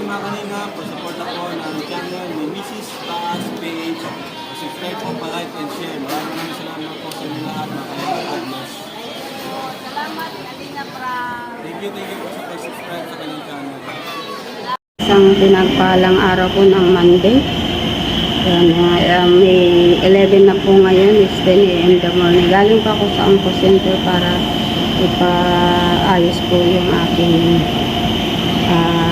mga kanina, pasuporta po ng channel ni Mrs. Taas Page. Subscribe po, pa-like and share. Maraming salamat po sa inyo lahat, mga kanina. God bless. Salamat, Kalina Pra. Thank you po sa pag-subscribe sa kanyang channel. Isang pinagpalang araw po ng Monday. Yan, may 11 na po ngayon, is 10 a.m. the morning. Galing pa ako sa Onco Center para ipaayos po yung aking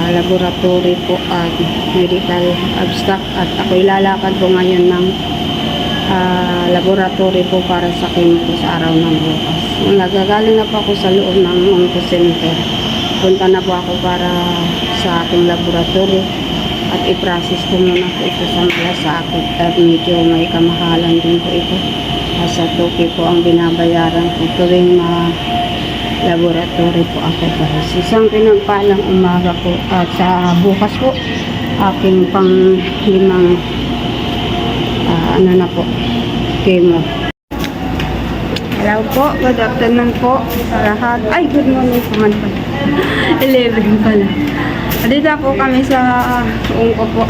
laboratory po at medical abstract. At ako'y lalakad po ngayon ng laboratory po para sa chemo po sa araw ng bukas. Nagagaling na po ako sa loob ng Onco Center. Punta na po ako para sa aking laboratory at i-process ko muna po ito sa malasakit at medyo may kamahalan din po ito. Sa toke po ang binabayaran ko tuwing laboratory po ako guys. Isang pinagpalang umaga po at sa bukas po aking pang limang chemo. Hello po, good afternoon po sa lahat. Ay, good morning naman po. 11 pala. Dito po kami sa Ungko po.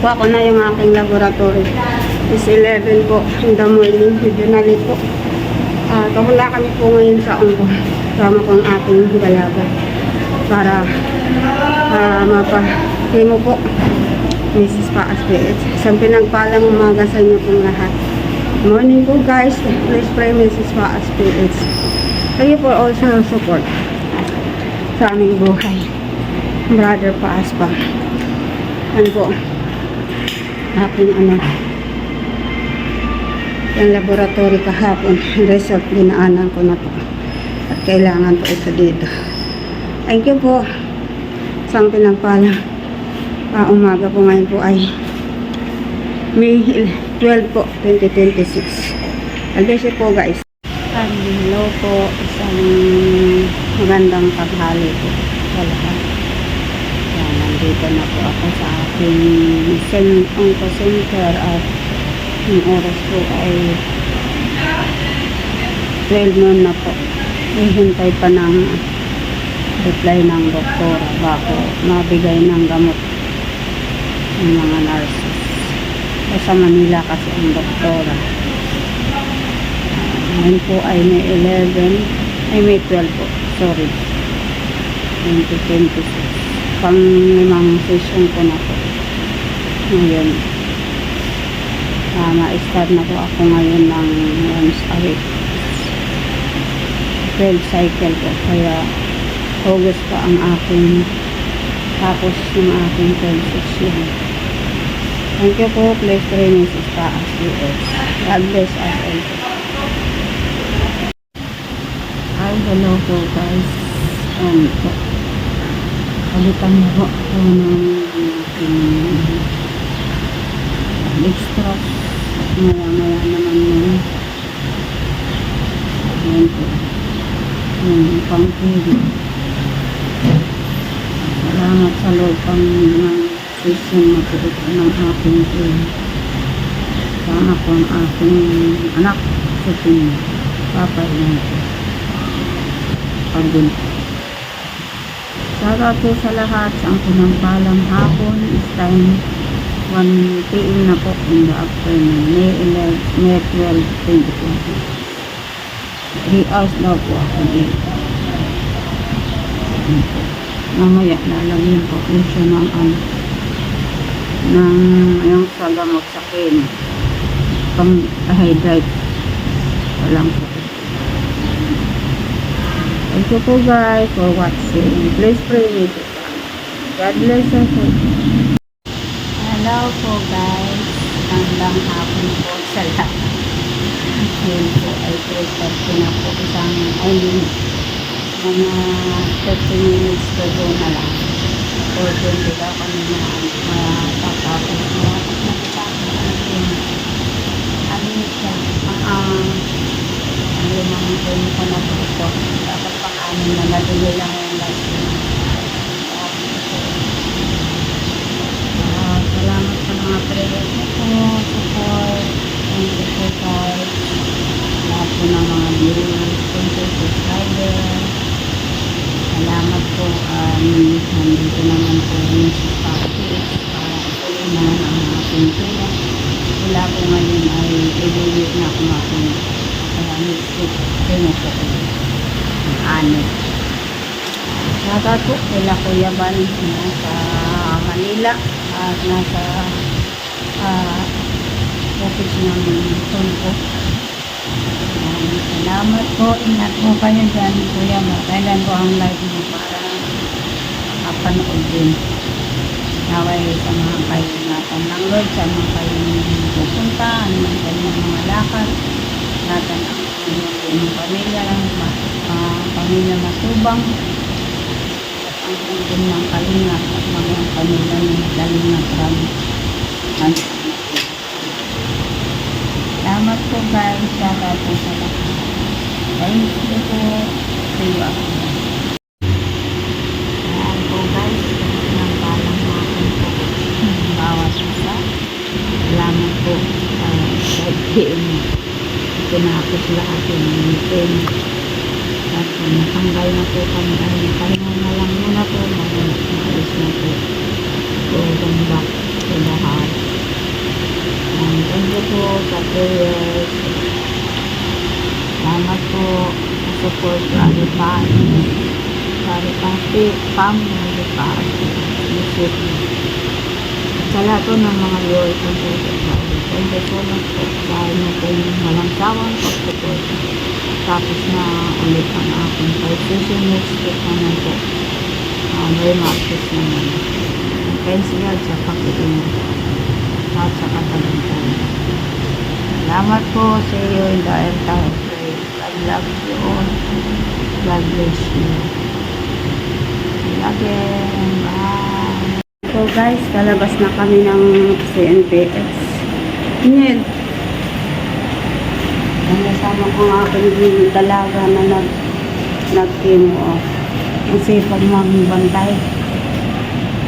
Kuha ko na yung aking laboratory. Is 11 po in the morning. Medyo nalit po. Kahula kami po ngayon sa Ungko. Sama ko ang aking dalaga. Para mapa-chemo po. Mrs. Paas PH. Isang pinagpalang umaga sa inyo pong lahat. Morning po guys. Please pray Mrs. Paas PH. Thank you for also support sa aming buhay. Brother Paas pa. Ano po? Aking yung laboratory kahapon. Result dinaanan ko na po. At kailangan po ito dito. Thank you po. Isang pinagpalang umaga po ngayon po ay May 12 po, 2026. Albesi po guys. Hello po. Isang magandang paghali po sa lahat. Nandito na po ako sa aking Onco Center at yung oras po ay 12 noon na po. Hihintay pa ng reply ng doktora bago mabigay ng gamot ng mga nurses. Sa Manila kasi ang doktora. Ngayon po ay may 11, ay may 12 po, sorry. 2026. Pang limang session ko na po. Ngayon, ma-start na po ako ngayon ng once a week. 12 cycle po. Kaya, August pa ang aking tapos yung aking 12 session. Thank you po. Please pray Mrs. Paas PH. God bless us all. Hi, hello po guys. Po. Palitan na po ako ng extract. Maya naman yun. Ayan po. Yung pang-pili. Salamat sa loob pang session na po ito ng aking pili. Sana po ang aking anak sa pili. Papayin po. Pagdun. Shoutout po sa lahat sa ang pinagpalang hapon. Is time 1 p.m. na po in the afternoon. May 12, 2020. 3 hours daw po ako dito. Mamaya lalagyan po siya ng yung sa gamot sa chemo. Pang hydrate. Walang po. Thank you po guys for watching. Please pray with us. God bless us. Hello po guys. Hanggang hapon po sa lahat. Ngayon po ay 3:30 na po. Mga 30 minutes to go na lang. 4:20 daw kami na matatapos na. Ang limang phone ko na po ito. Dapat pang-anin na nabili lang yung last one. Salamat sa mga prayers ko po, support. Thank you po guys. Lahat po ng mga viewers. Thank you subscribers. Salamat po. Nandito naman po yung sa package para ituloy na ang aking pera. Wala po ngayon ay ibuwi na kung aking next week tingin po ko ang anit. Shoutout po kila Kuya Ban nasa Manila at nasa office ng Tulpo. Salamat po. Ingat po kayo dyan, Kuya Ban. Kailan po ang live mo para makapanood din. Naway sa mga kaingatan ng Lord, sa mga kayong pupunta, ano man kanyang mga lakad, natin ang inyong pamilya, pamilya matubang, at ang kundin ng kalingat at mga pamilya ng kalingat rami. Salamat po guys, shoutout po sa lahat. Thank you po. See you again. Ayan po guys, ng palang natin po. Bawas isa. Salamat po sa 5 PM. Pinakos na ating meeting. At natanggal na po kami. Ay, nakahinga na lang muna po. Maalis na po. Welcome back to the house. Thank you po sa prayers. Salamat po sa support sa family. Family party. Sa lahat po ng mga viewers ng support. Thank you so much po sa inyo po yung walang sawang pag-support. Tapos na ulit ang aking position next week naman po. May matches naman. Thanks God sa pag-iingat at sa katalantan. Salamat po. See you in the entire place. God loves you all. God bless you. See you again. Bye. So guys, kalabas na kami ng CNPX. Ned, kasama ko ang aking dalaga na nag-chemo. Ang sipag magbantay.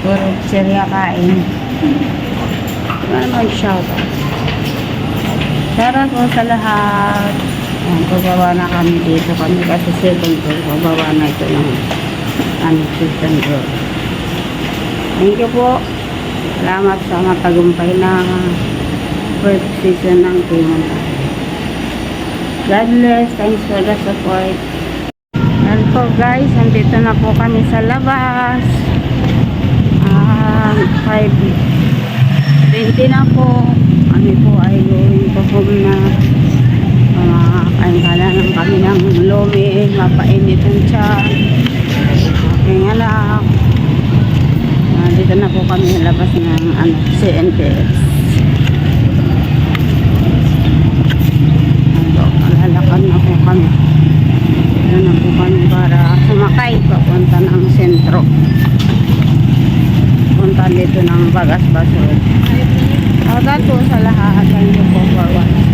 Puro sirya kain. Mag-shout out. Shoutout po sa lahat. Pababa na kami dito. Kami kasi second floor. Pababa na ito ng second floor. Thank you po. Salamat sa matagumpay na first season ng Timon. God bless. Thanks for the support. Yan po guys. Nandito na po kami sa labas. 5:20 na po. Kami po ay going to home na. Kain-kala lang kami ng lumi. Mapainit ang tiyan. Aking anak. Dito na po kami labas ng CNPS. Lalakad na po kami. Dito na po kami para sumakay papunta ng sentro. Punta dito ng Bagas Basod. Shoutout po sa lahat. Thank you po for watching.